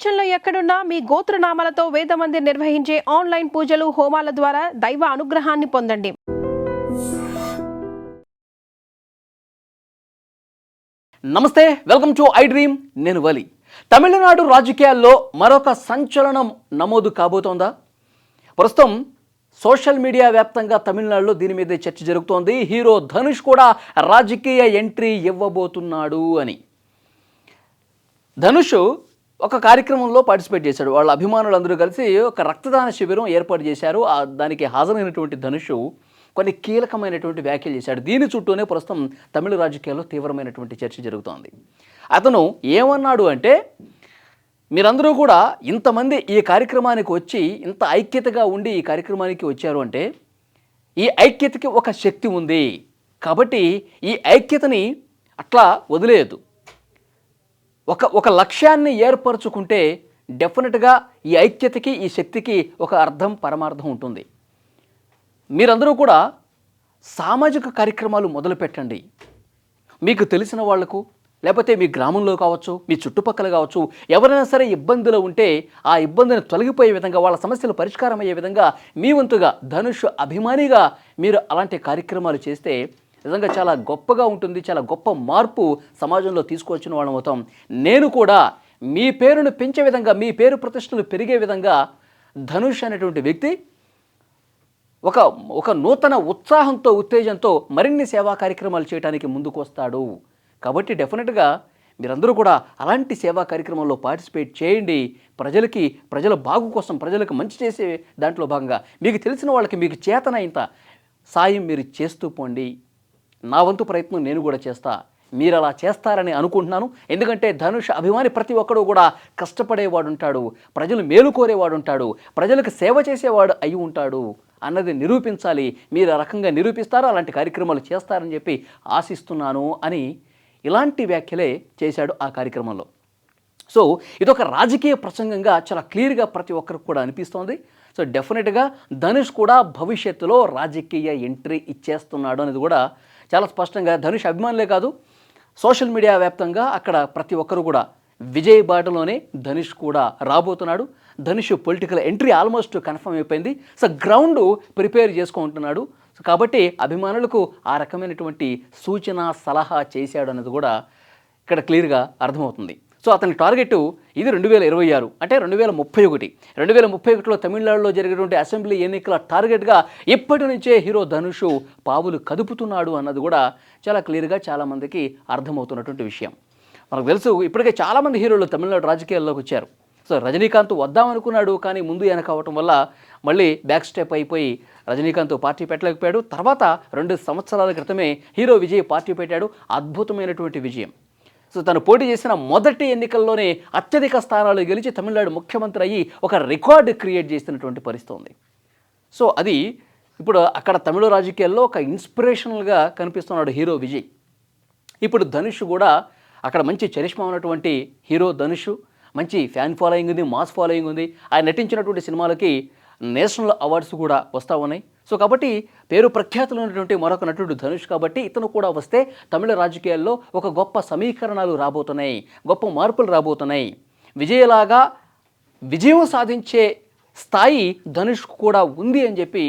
ప్రపంచంలో ఎక్కడున్నా మీ గోత్రనామాలతో వేదమందిర్ నిర్వహించే ఆన్లైన్ పూజలు హోమాల ద్వారా దైవ అనుగ్రహాన్ని పొందండి. నమస్తే, వెల్కమ్ టు ఐ డ్రీమ్. నేను వలి. తమిళనాడు రాజకీయాల్లో మరొక సంచలనం నమోదు కాబోతోందా? ప్రస్తుతం సోషల్ మీడియా వ్యాప్తంగా తమిళనాడులో దీని మీద చర్చ జరుగుతోంది. హీరో ధనుష్ కూడా రాజకీయ ఎంట్రీ ఇవ్వబోతున్నాడు అని. ధనుష్ ఒక కార్యక్రమంలో పార్టిసిపేట్ చేశాడు. వాళ్ళ అభిమానులందరూ కలిసి ఒక రక్తదాన శిబిరం ఏర్పాటు చేశారు. దానికి హాజరైనటువంటి ధనుష్ కొన్ని కీలకమైనటువంటి వ్యాఖ్యలు చేశాడు. దీని చుట్టూనే ప్రస్తుతం తమిళ రాజకీయాల్లో తీవ్రమైనటువంటి చర్చ జరుగుతోంది. అతను ఏమన్నాడు అంటే, మీరందరూ కూడా ఇంతమంది ఈ కార్యక్రమానికి వచ్చి ఇంత ఐక్యతగా ఉండి ఈ కార్యక్రమానికి వచ్చారు అంటే ఈ ఐక్యతకి ఒక శక్తి ఉంది. కాబట్టి ఈ ఐక్యతని అట్లా వదిలేయద్దు. ఒక లక్ష్యాన్ని ఏర్పరచుకుంటే డెఫినెట్గా ఈ ఐక్యతకి ఈ శక్తికి ఒక అర్థం పరమార్థం ఉంటుంది. మీరందరూ కూడా సామాజిక కార్యక్రమాలు మొదలుపెట్టండి. మీకు తెలిసిన వాళ్లకు, లేకపోతే మీ గ్రామంలో కావచ్చు, మీ చుట్టుపక్కల కావచ్చు, ఎవరైనా సరే ఇబ్బందులు ఉంటే ఆ ఇబ్బందిని తొలగిపోయే విధంగా, వాళ్ళ సమస్యలు పరిష్కారం అయ్యే విధంగా మీ వంతుగా ధనుష్ అభిమానిగా మీరు అలాంటి కార్యక్రమాలు చేస్తే నిజంగా చాలా గొప్పగా ఉంటుంది. చాలా గొప్ప మార్పు సమాజంలో తీసుకొచ్చిన వాళ్ళం అవుతాం. నేను కూడా మీ పేరును పెంచే విధంగా, మీ పేరు ప్రతిష్టలు పెరిగే విధంగా ధనుష్ అనేటువంటి వ్యక్తి ఒక నూతన ఉత్సాహంతో, ఉత్తేజంతో మరిన్ని సేవా కార్యక్రమాలు చేయడానికి ముందుకు వస్తాడు. కాబట్టి డెఫినెట్గా మీరందరూ కూడా అలాంటి సేవా కార్యక్రమంలో పార్టిసిపేట్ చేయండి. ప్రజల బాగు కోసం, ప్రజలకు మంచి చేసే దాంట్లో భాగంగా మీకు తెలిసిన వాళ్ళకి మీకు చేతనైనంత సాయం మీరు చేస్తూ పోండి. నా వంతు ప్రయత్నం నేను కూడా చేస్తా. మీరు అలా చేస్తారని అనుకుంటున్నాను. ఎందుకంటే ధనుష్ అభిమాని ప్రతి ఒక్కడు కూడా కష్టపడేవాడు ఉంటాడు, ప్రజలు మేలు కోరేవాడు ఉంటాడు, ప్రజలకు సేవ చేసేవాడు అయి ఉంటాడు అన్నది నిరూపించాలి. మీరు ఆ రకంగా నిరూపిస్తారో అలాంటి కార్యక్రమాలు చేస్తారని చెప్పి ఆశిస్తున్నాను అని ఇలాంటి వ్యాఖ్యలే చేశాడు ఆ కార్యక్రమంలో. సో ఇదొక రాజకీయ ప్రసంగంగా చాలా క్లియర్గా ప్రతి ఒక్కరికి కూడా అనిపిస్తోంది. సో డెఫినెట్గా ధనుష్ కూడా భవిష్యత్తులో రాజకీయ ఎంట్రీ ఇచ్చేస్తున్నాడు అనేది కూడా చాలా స్పష్టంగా ధనుష్ అభిమానులే కాదు, సోషల్ మీడియా వ్యాప్తంగా అక్కడ ప్రతి ఒక్కరు కూడా విజయ్ బాటలోనే ధనుష్ కూడా రాబోతున్నాడు. Dhanush political entry almost confirm అయిపోయింది. సో గ్రౌండ్ ప్రిపేర్ చేసుకుంటున్నాడు. సో కాబట్టి అభిమానులకు ఆ రకమైనటువంటి సూచన, సలహా చేశాడు అనేది కూడా ఇక్కడ క్లియర్గా అర్థమవుతుంది. సో అతని టార్గెట్ ఇది 2026, అంటే 2031. 2031లో తమిళనాడులో జరిగేటువంటి అసెంబ్లీ ఎన్నికల టార్గెట్గా ఇప్పటి నుంచే హీరో ధనుష్ పావులు కదుపుతున్నాడు అన్నది కూడా చాలా క్లియర్గా చాలామందికి అర్థమవుతున్నటువంటి విషయం. మనకు తెలుసు, ఇప్పటికే చాలామంది హీరోలు తమిళనాడు రాజకీయాల్లోకి వచ్చారు. సో రజనీకాంత్ వద్దామనుకున్నాడు, కానీ ముందు వెనక అవ్వటం వల్ల మళ్ళీ బ్యాక్ స్టెప్ అయిపోయి రజనీకాంత్ పార్టీ పెట్టలేకపోయాడు. తర్వాత 2 సంవత్సరాల క్రితమే హీరో విజయ్ పార్టీ పెట్టాడు. అద్భుతమైనటువంటి విజయం. సో తను పోటీ చేసిన మొదటి ఎన్నికల్లోనే అత్యధిక స్థానాలు గెలిచి తమిళనాడు ముఖ్యమంత్రి అయ్యి ఒక రికార్డు క్రియేట్ చేసినటువంటి పరిస్థితి ఉంది. సో అది ఇప్పుడు అక్కడ తమిళ రాజకీయాల్లో ఒక ఇన్స్పిరేషనల్గా కనిపిస్తున్నాడు హీరో విజయ్. ఇప్పుడు ధనుష్ కూడా అక్కడ మంచి చరిష్మా ఉన్నటువంటి హీరో ధనుష్, మంచి ఫ్యాన్ ఫాలోయింగ్ ఉంది, మాస్ ఫాలోయింగ్ ఉంది. ఆయన నటించినటువంటి సినిమాలకి నేషనల్ అవార్డ్స్ కూడా వస్తూ ఉన్నాయి. సో కాబట్టి పేరు ప్రఖ్యాతులు ఉన్నటువంటి మరొక నటుడు ధనుష్. కాబట్టి ఇతను కూడా వస్తే తమిళ రాజకీయాల్లో ఒక గొప్ప సమీకరణాలు రాబోతున్నాయి, గొప్ప మార్పులు రాబోతున్నాయి. విజయలాగా విజయం సాధించే స్థాయి ధనుష్కు కూడా ఉంది అని చెప్పి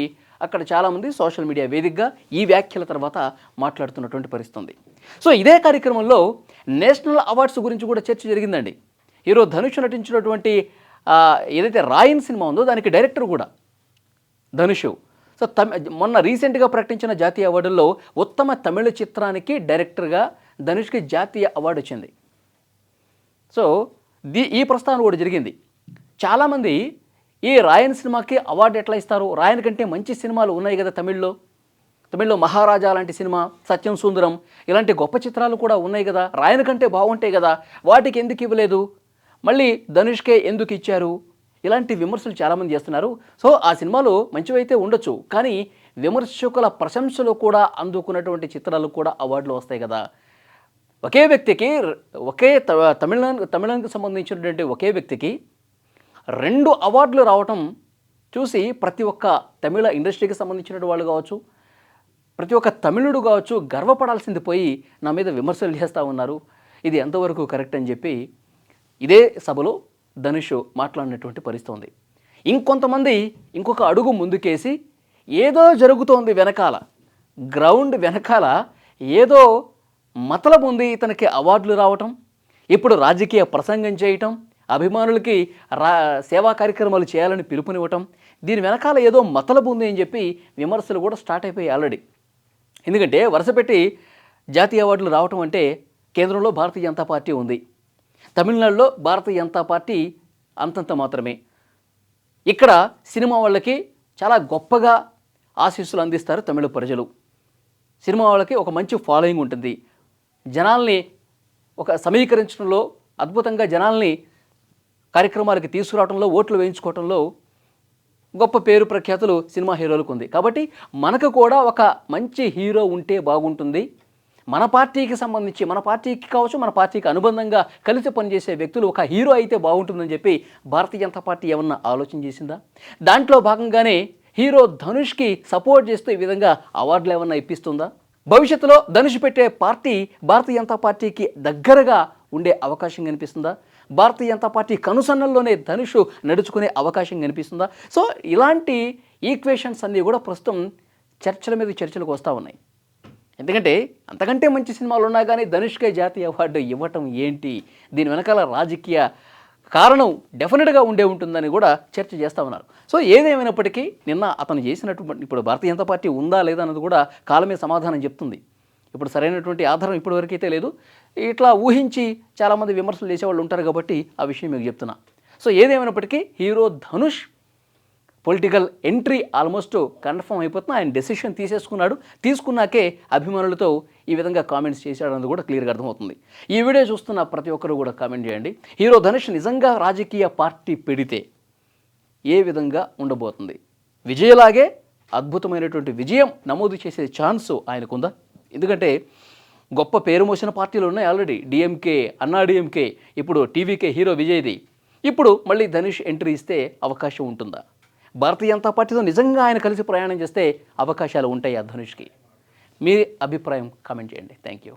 అక్కడ చాలామంది సోషల్ మీడియా వేదికగా ఈ వ్యాఖ్యల తర్వాత మాట్లాడుతున్నటువంటి పరిస్థితి ఉంది. సో ఇదే కార్యక్రమంలో నేషనల్ అవార్డ్స్ గురించి కూడా చర్చ జరిగిందండి. హీరో ధనుష్ నటించినటువంటి ఏదైతే రాయన్ సినిమా ఉందో దానికి డైరెక్టర్ కూడా ధనుష్. సో మొన్న రీసెంట్గా ప్రకటించిన జాతీయ అవార్డుల్లో ఉత్తమ తమిళ చిత్రానికి డైరెక్టర్గా ధనుష్కి జాతీయ అవార్డు వచ్చింది. సో ఈ ప్రస్తావన కూడా జరిగింది. చాలామంది ఈ రాయన్ సినిమాకి అవార్డు ఎట్లా ఇస్తారు, రాయన్ కంటే మంచి సినిమాలు ఉన్నాయి కదా తమిళ్లో మహారాజా లాంటి సినిమా, సత్యం సుందరం ఇలాంటి గొప్ప చిత్రాలు కూడా ఉన్నాయి కదా, రాయన్ కంటే బాగుంటాయి కదా, వాటికి ఎందుకు ఇవ్వలేదు, మళ్ళీ ధనుష్కే ఎందుకు ఇచ్చారు, ఇలాంటి విమర్శలు చాలామంది చేస్తున్నారు. సో ఆ సినిమాలు మంచివైతే ఉండొచ్చు, కానీ విమర్శకుల ప్రశంసలు కూడా అందుకున్నటువంటి చిత్రాలు కూడా అవార్డులు వస్తాయి కదా. ఒకే వ్యక్తికి తమిళనాడుకు సంబంధించినటువంటి ఒకే వ్యక్తికి 2 అవార్డులు రావటం చూసి ప్రతి ఒక్క తమిళ ఇండస్ట్రీకి సంబంధించిన వాళ్ళు కావచ్చు, ప్రతి ఒక్క తమిళుడు కావచ్చు గర్వపడాల్సింది పోయి నా మీద విమర్శలు చేస్తూ ఉన్నారు. ఇది ఎంతవరకు కరెక్ట్ అని చెప్పి ఇదే సభలో ధనుష్ మాట్లాడినటువంటి పరిస్థితి ఉంది. ఇంకొంతమంది ఇంకొక అడుగు ముందుకేసి ఏదో జరుగుతోంది వెనకాల, గ్రౌండ్ వెనకాల ఏదో మతలబు ఉంది, ఇతనికి అవార్డులు రావటం, ఇప్పుడు రాజకీయ ప్రసంగం చేయటం, అభిమానులకి సేవా కార్యక్రమాలు చేయాలని పిలుపునివ్వటం, దీని వెనకాల ఏదో మతలబు ఉంది అని చెప్పి విమర్శలు కూడా స్టార్ట్ అయిపోయాయి ఆల్రెడీ. ఎందుకంటే వరుసపెట్టి జాతీయ అవార్డులు రావటం అంటే కేంద్రంలో భారతీయ జనతా పార్టీ ఉంది, తమిళనాడులో భారతీయ జనతా పార్టీ అంతంత మాత్రమే. ఇక్కడ సినిమా వాళ్ళకి చాలా గొప్పగా ఆశీస్సులు అందిస్తారు తమిళ ప్రజలు. సినిమా వాళ్ళకి ఒక మంచి ఫాలోయింగ్ ఉంటుంది, జనాల్ని ఒక సమీకరించడంలో, అద్భుతంగా జనాల్ని కార్యక్రమాలకి తీసుకురావడంలో, ఓట్లు వేయించుకోవడంలో గొప్ప పేరు ప్రఖ్యాతులు సినిమా హీరోలకు ఉంది. కాబట్టి మనకు కూడా ఒక మంచి హీరో ఉంటే బాగుంటుంది, మన పార్టీకి సంబంధించి, మన పార్టీకి కావచ్చు, మన పార్టీకి అనుబంధంగా కలిసి పనిచేసే వ్యక్తులు ఒక హీరో అయితే బాగుంటుందని చెప్పి భారతీయ జనతా పార్టీ ఏమన్నా ఆలోచన చేసిందా? దాంట్లో భాగంగానే హీరో ధనుష్కి సపోర్ట్ చేస్తూ ఈ విధంగా అవార్డులు ఏమన్నా ఇప్పిస్తుందా? భవిష్యత్తులో ధనుష్ పెట్టే పార్టీ భారతీయ జనతా పార్టీకి దగ్గరగా ఉండే అవకాశం కనిపిస్తుందా? భారతీయ జనతా పార్టీ కనుసన్నల్లోనే ధనుష్ నడుచుకునే అవకాశం కనిపిస్తుందా? సో ఇలాంటి ఈక్వేషన్స్ అన్నీ కూడా ప్రస్తుతం చర్చల మీద చర్చలకు వస్తూ ఉన్నాయి. ఎందుకంటే అంతకంటే మంచి సినిమాలు ఉన్నా కానీ ధనుష్కే జాతీయ అవార్డు ఇవ్వటం ఏంటి? దీని వెనకాల రాజకీయ కారణం డెఫినెట్గా ఉండే ఉంటుందని కూడా చర్చ చేస్తూ ఉన్నారు. సో ఏదేమైనప్పటికీ నిన్న అతను చేసినటువంటి, ఇప్పుడు భారతీయ జనతా పార్టీ ఉందా లేదా అన్నది కూడా కాలమే సమాధానం చెప్తుంది. ఇప్పుడు సరైనటువంటి ఆధారం ఇప్పటివరకు అయితే లేదు. ఇట్లా ఊహించి చాలామంది విమర్శలు చేసేవాళ్ళు ఉంటారు కాబట్టి ఆ విషయం మీకు చెప్తున్నా. సో ఏదేమైనప్పటికీ hero Dhanush political entry almost confirm అయిపోతుంది. ఆయన డెసిషన్ తీసుకున్నాకే అభిమానులతో ఈ విధంగా కామెంట్స్ చేశాడన్నది కూడా క్లియర్గా అర్థమవుతుంది. ఈ వీడియో చూస్తున్న ప్రతి ఒక్కరు కూడా కామెంట్ చేయండి. హీరో ధనుష్ నిజంగా రాజకీయ పార్టీ పెడితే ఏ విధంగా ఉండబోతుంది? విజయలాగే అద్భుతమైనటువంటి విజయం నమోదు చేసే ఛాన్స్ ఆయనకుందా? ఎందుకంటే గొప్ప పేరు మోసిన పార్టీలు ఉన్నాయి ఆల్రెడీ. డిఎంకే, అన్నా డిఎంకే, ఇప్పుడు టీవీకే హీరో విజయ్ది. ఇప్పుడు మళ్ళీ ధనుష్ ఎంట్రీ ఇస్తే అవకాశం ఉంటుందా? భారతీయ జనతా పార్టీతో నిజంగా ఆయన కలిసి ప్రయాణం చేస్తే అవకాశాలు ఉంటాయి ఆ ధనుష్కి. మీ అభిప్రాయం కామెంట్ చేయండి. Thank you.